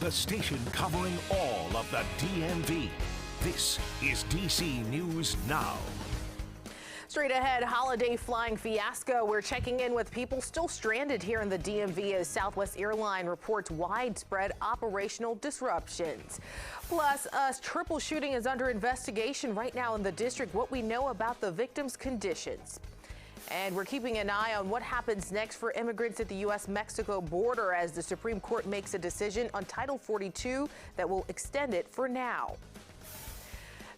the station covering all of the DMV. This is DC News Now. Straight ahead, holiday flying fiasco. We're checking in with people still stranded here in the DMV as Southwest Airlines reports widespread operational disruptions. Plus, a triple shooting is under investigation right now in the district. What we know about the victims' conditions. And we're keeping an eye on what happens next for immigrants at the U.S.-Mexico border as the Supreme Court makes a decision on Title 42 that will extend it for now.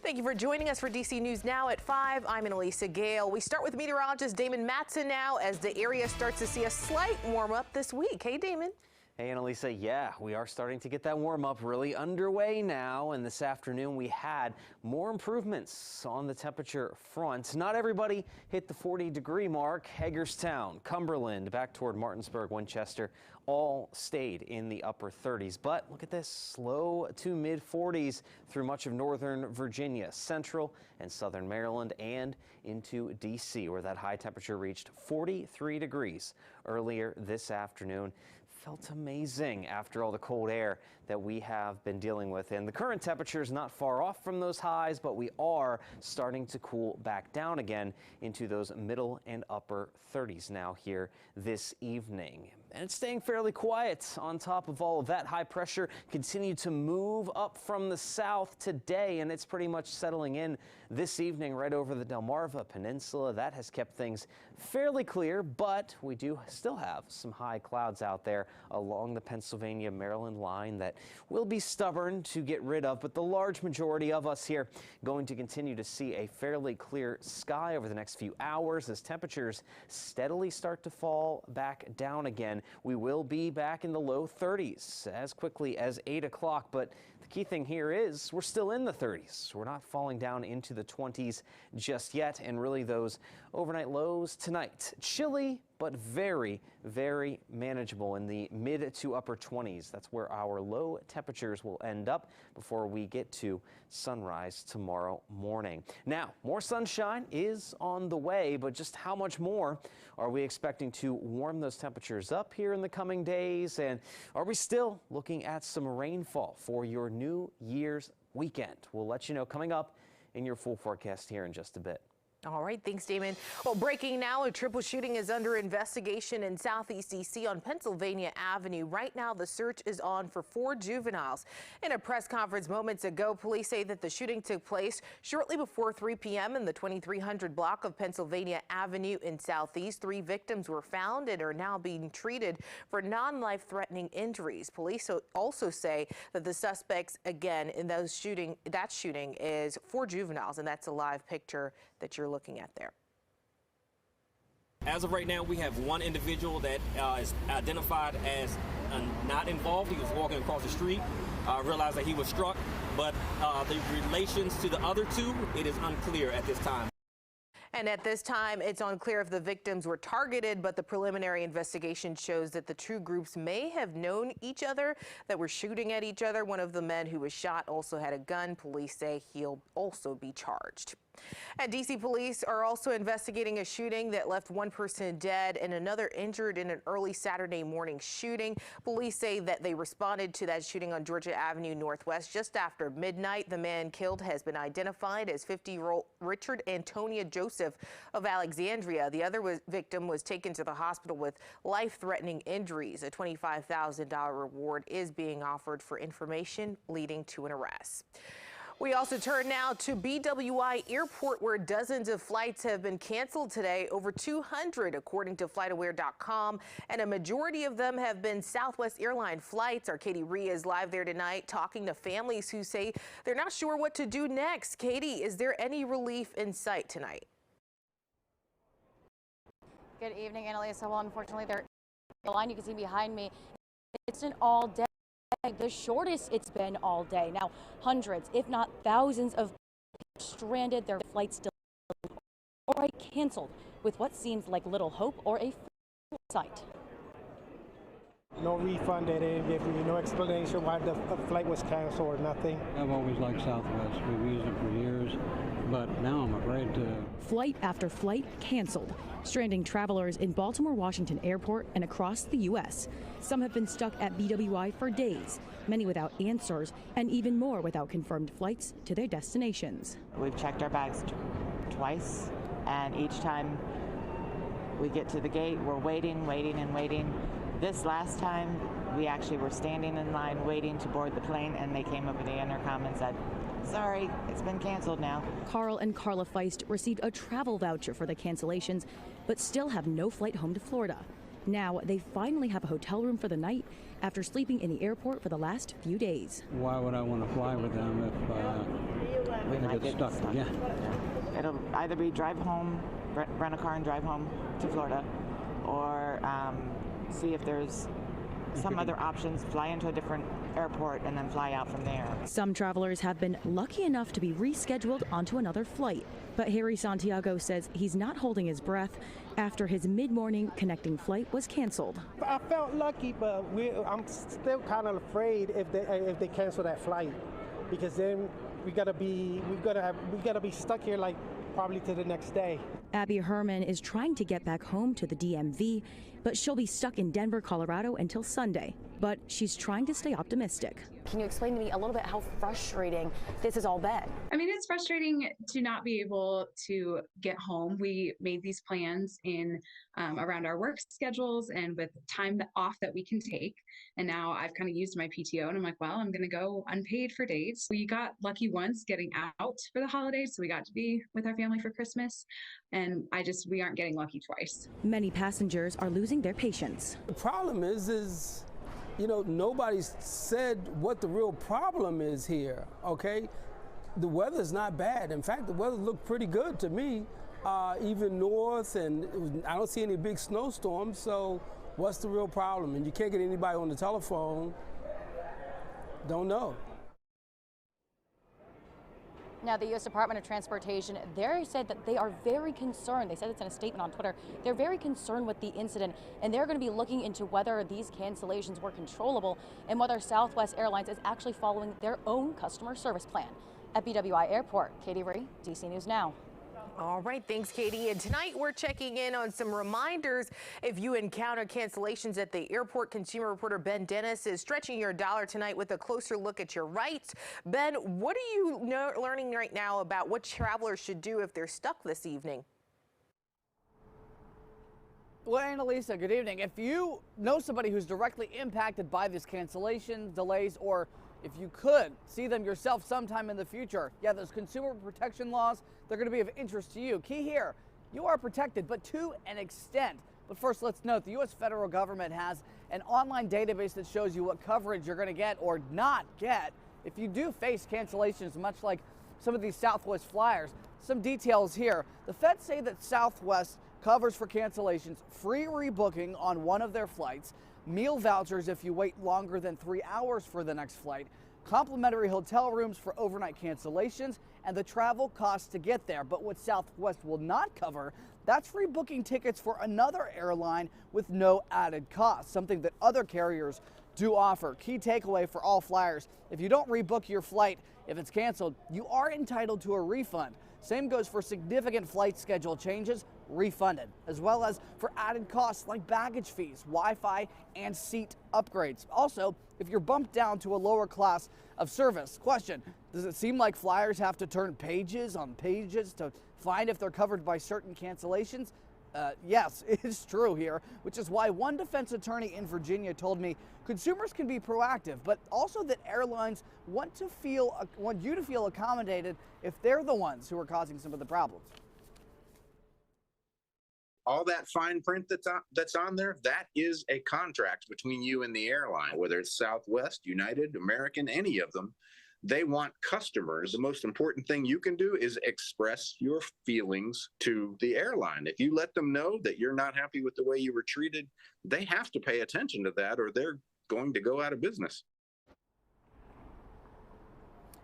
Thank you for joining us for DC News Now at 5. I'm Annalisa Gale. We start with meteorologist Damon Matson now as the area starts to see a slight warm up this week. Hey, Damon. Hey, Annalisa. Yeah, we are starting to get that warm up really underway now. And this afternoon we had more improvements on the temperature front. Not everybody hit the 40-degree mark. Hagerstown, Cumberland, back toward Martinsburg, Winchester, all stayed in the upper 30s. But look at this, low to mid 40s through much of northern Virginia, central and southern Maryland, and into DC, where that high temperature reached 43 degrees earlier this afternoon. Felt amazing after all the cold air that we have been dealing with. And the current temperature is not far off from those highs, but we are starting to cool back down again into those middle and upper 30s now here this evening. And it's staying fairly quiet on top of all of that. High pressure continued to move up from the south today, and it's pretty much settling in this evening right over the Delmarva Peninsula. That has kept things fairly clear, but we do still have some high clouds out there along the Pennsylvania-Maryland line that will be stubborn to get rid of, but the large majority of us here going to continue to see a fairly clear sky over the next few hours as temperatures steadily start to fall back down again. We will be back in the low 30s as quickly as 8 o'clock, but the key thing here is we're still in the 30s. We're not falling down into the 20s just yet, and really those overnight lows tonight. Chilly, but very, very manageable in the mid to upper 20s. That's where our low temperatures will end up before we get to sunrise tomorrow morning. Now, more sunshine is on the way, but just how much more are we expecting to warm those temperatures up here in the coming days? And are we still looking at some rainfall for your New Year's weekend? We'll let you know coming up in your full forecast here in just a bit. All right, thanks, Damon. Well, breaking now, a triple shooting is under investigation in Southeast DC on Pennsylvania Avenue. Right now, the search is on for 4 juveniles. In a press conference moments ago, police say that the shooting took place shortly before 3 p.m. in the 2300 block of Pennsylvania Avenue in Southeast. 3 victims were found and are now being treated for non-life-threatening injuries. Police also say that the suspects, again, in that shooting is 4 juveniles, and that's a live picture that you're looking at there. As of right now, we have 1 individual that is identified as not involved. He was walking across the street, realized that he was struck, but the relations to the other 2, it is unclear at this time. And at this time, it's unclear if the victims were targeted, but the preliminary investigation shows that the 2 groups may have known each other, that were shooting at each other. One of the men who was shot also had a gun. Police say he'll also be charged. And DC police are also investigating a shooting that left 1 person dead and another injured in an early Saturday morning shooting. Police say that they responded to that shooting on Georgia Avenue Northwest just after midnight. The man killed has been identified as 50-year-old Richard Antonia Joseph of Alexandria. The other victim was taken to the hospital with life-threatening injuries. A $25,000 reward is being offered for information leading to an arrest. We also turn now to BWI Airport, where dozens of flights have been canceled today, over 200 according to FlightAware.com, and a majority of them have been Southwest Airlines flights. Our Katie Rhea is live there tonight talking to families who say they're not sure what to do next. Katie, is there any relief in sight tonight? Good evening, Annalisa. Well, unfortunately, the line you can see behind me, it's an all-day. The shortest it's been all day. Now, hundreds, if not thousands of people stranded, their flights delayed or canceled with what seems like little hope or a sight. No refund, they didn't give me no explanation why the flight was canceled or nothing. I've always liked Southwest. We've used it for years, but now I'm afraid to. Flight after flight canceled, stranding travelers in Baltimore Washington Airport and across the U.S. Some have been stuck at BWI for days, many without answers, and even more without confirmed flights to their destinations. We've checked our bags twice, and each time we get to the gate, we're waiting. This last time, we actually were standing in line waiting to board the plane, and they came up in the intercom and said, "Sorry, it's been canceled now." Carl and Carla Feist received a travel voucher for the cancellations, but still have no flight home to Florida. Now they finally have a hotel room for the night after sleeping in the airport for the last few days. Why would I want to fly with them if I get stuck again? It'll either be drive home, rent a car and drive home to Florida, or see if there's some other options, fly into a different airport and then fly out from there. Some travelers have been lucky enough to be rescheduled onto another flight, but Harry Santiago says he's not holding his breath after his mid-morning connecting flight was canceled. I felt lucky, but I'm still kind of afraid if they cancel that flight, because then we gotta be stuck here like probably to the next day. Abby Herman is trying to get back home to the DMV, but she'll be stuck in Denver, Colorado until Sunday. But she's trying to stay optimistic. Can you explain to me a little bit how frustrating this has all been? I mean, it's frustrating to not be able to get home. We made these plans in around our work schedules and with time off that we can take. And now I've kind of used my PTO and I'm like, well, I'm going to go unpaid for days. We got lucky once getting out for the holidays. So we got to be with our family for Christmas. And we aren't getting lucky twice. Many passengers are losing their patience. The problem is, you know, nobody's said what the real problem is here, okay? The weather's not bad. In fact, the weather looked pretty good to me, even north, and I don't see any big snowstorms, so what's the real problem? And you can't get anybody on the telephone. Don't know. Now, the U.S. Department of Transportation, they said that they are very concerned. They said it's in a statement on Twitter. They're very concerned with the incident, and they're going to be looking into whether these cancellations were controllable and whether Southwest Airlines is actually following their own customer service plan. At BWI Airport, Katie Ree, DC News Now. All right, thanks, Katie. And tonight we're checking in on some reminders. If you encounter cancellations at the airport, consumer reporter Ben Dennis is stretching your dollar tonight with a closer look at your rights. Ben, what are you learning right now about what travelers should do if they're stuck this evening? Well, Annalisa, good evening. If you know somebody who's directly impacted by this cancellation, delays, or if you could see them yourself sometime in the future, yeah, those consumer protection laws, they're going to be of interest to you. Key here, you are protected, but to an extent. But first, let's note the U.S. federal government has an online database that shows you what coverage you're going to get or not get if you do face cancellations, much like some of these Southwest flyers. Some details here. The feds say that Southwest covers for cancellations, free rebooking on one of their flights, meal vouchers if you wait longer than 3 hours for the next flight, complimentary hotel rooms for overnight cancellations, and the travel costs to get there. But what Southwest will not cover, that's rebooking tickets for another airline with no added cost, something that other carriers do offer. Key takeaway for all flyers, if you don't rebook your flight, if it's canceled, you are entitled to a refund. Same goes for significant flight schedule changes, refunded, as well as for added costs like baggage fees, Wi-Fi, and seat upgrades. Also, if you're bumped down to a lower class of service, question, does it seem like flyers have to turn pages on pages to find if they're covered by certain cancellations? Yes, it is true here, which is why one defense attorney in Virginia told me consumers can be proactive, but also that airlines want you to feel accommodated if they're the ones who are causing some of the problems. All that fine print that's on there, that is a contract between you and the airline, whether it's Southwest, United, American, any of them. They want customers. The most important thing you can do is express your feelings to the airline. If you let them know that you're not happy with the way you were treated, they have to pay attention to that or they're going to go out of business.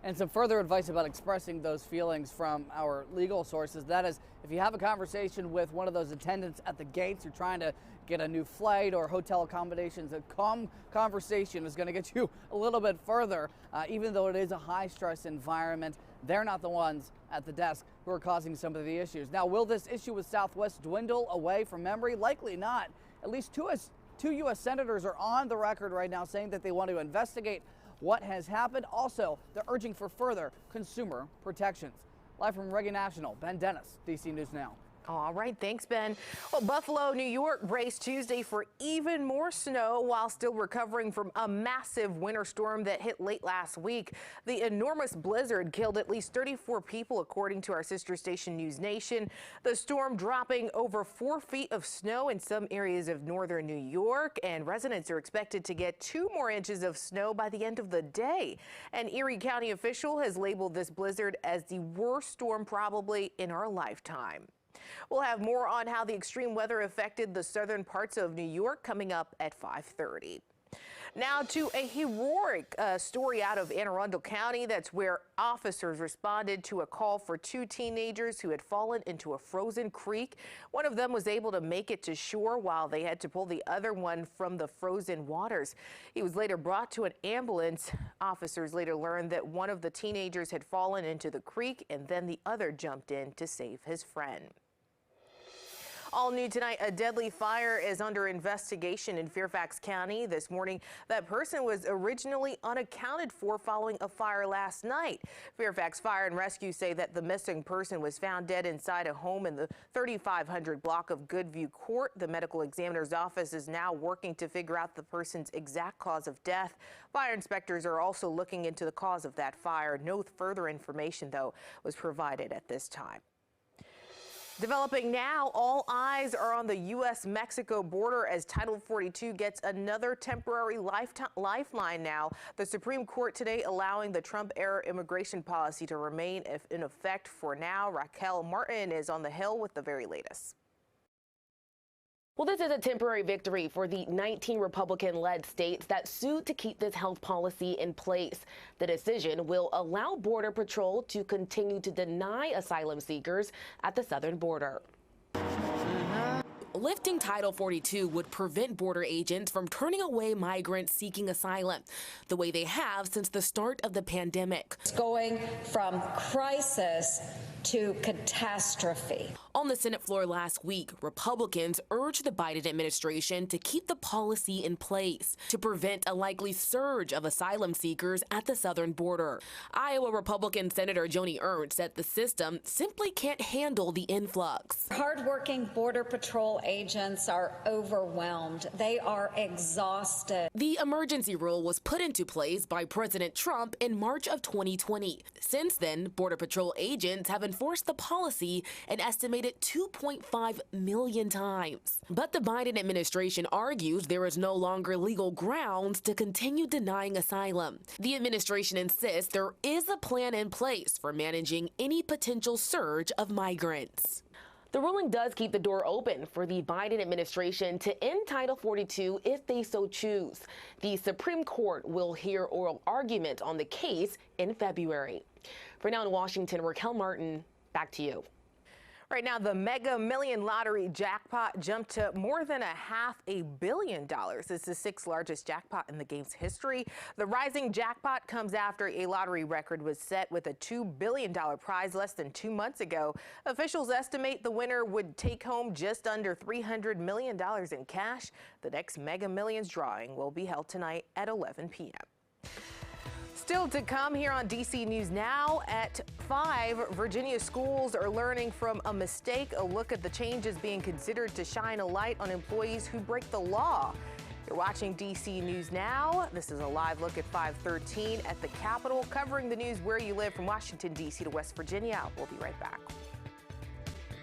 And some further advice about expressing those feelings from our legal sources. That is, if you have a conversation with one of those attendants at the gates, you're trying to get a new flight or hotel accommodations, a calm conversation is going to get you a little bit further. Even though it is a high-stress environment, they're not the ones at the desk who are causing some of the issues. Now, will this issue with Southwest dwindle away from memory? Likely not. At least two U.S. senators are on the record right now saying that they want to investigate what has happened. Also, they're urging for further consumer protections. Live from Reagan National, Ben Dennis, DC News Now. All right, thanks, Ben. Well, Buffalo, New York braced Tuesday for even more snow while still recovering from a massive winter storm that hit late last week. The enormous blizzard killed at least 34 people, according to our sister station News Nation. The storm dropping over 4 feet of snow in some areas of northern New York, and residents are expected to get 2 more inches of snow by the end of the day. An Erie County official has labeled this blizzard as the worst storm probably in our lifetime. We'll have more on how the extreme weather affected the southern parts of New York coming up at 5:30. Now to a heroic story out of Anne Arundel County. That's where officers responded to a call for 2 teenagers who had fallen into a frozen creek. One of them was able to make it to shore while they had to pull the other one from the frozen waters. He was later brought to an ambulance. Officers later learned that one of the teenagers had fallen into the creek and then the other jumped in to save his friend. All new tonight, a deadly fire is under investigation in Fairfax County this morning. That person was originally unaccounted for following a fire last night. Fairfax Fire and Rescue say that the missing person was found dead inside a home in the 3500 block of Goodview Court. The medical examiner's office is now working to figure out the person's exact cause of death. Fire inspectors are also looking into the cause of that fire. No further information, though, was provided at this time. Developing now, all eyes are on the U.S.-Mexico border as Title 42 gets another temporary lifeline now. The Supreme Court today allowing the Trump-era immigration policy to remain in effect for now. Raquel Martin is on the Hill with the very latest. Well, this is a temporary victory for the 19 Republican-led states that sued to keep this health policy in place. The decision will allow Border Patrol to continue to deny asylum seekers at the southern border. Lifting Title 42 would prevent border agents from turning away migrants seeking asylum, the way they have since the start of the pandemic. It's going from crisis to catastrophe. On the Senate floor last week, Republicans urged the Biden administration to keep the policy in place to prevent a likely surge of asylum seekers at the southern border. Iowa Republican Senator Joni Ernst said the system simply can't handle the influx. Hardworking Border Patrol agents are overwhelmed. They are exhausted. The emergency rule was put into place by President Trump in March of 2020. Since then, Border Patrol agents have enforced the policy an estimated 2.5 million times. But the Biden administration argues there is no longer legal grounds to continue denying asylum. The administration insists there is a plan in place for managing any potential surge of migrants. The ruling does keep the door open for the Biden administration to end Title 42 if they so choose. The Supreme Court will hear oral argument on the case in February. For now in Washington, Raquel Martin, back to you. Right now, the Mega Million Lottery jackpot jumped to more than $500 million. It's the 6th largest jackpot in the game's history. The rising jackpot comes after a lottery record was set with a $2 billion prize less than 2 months ago. Officials estimate the winner would take home just under $300 million in cash. The next Mega Millions drawing will be held tonight at 11 p.m. Still to come here on DC News Now at 5, Virginia schools are learning from a mistake. A look at the changes being considered to shine a light on employees who break the law. You're watching DC News Now. This is a live look at 5:13 at the Capitol, covering the news where you live from Washington, D.C. to West Virginia. We'll be right back.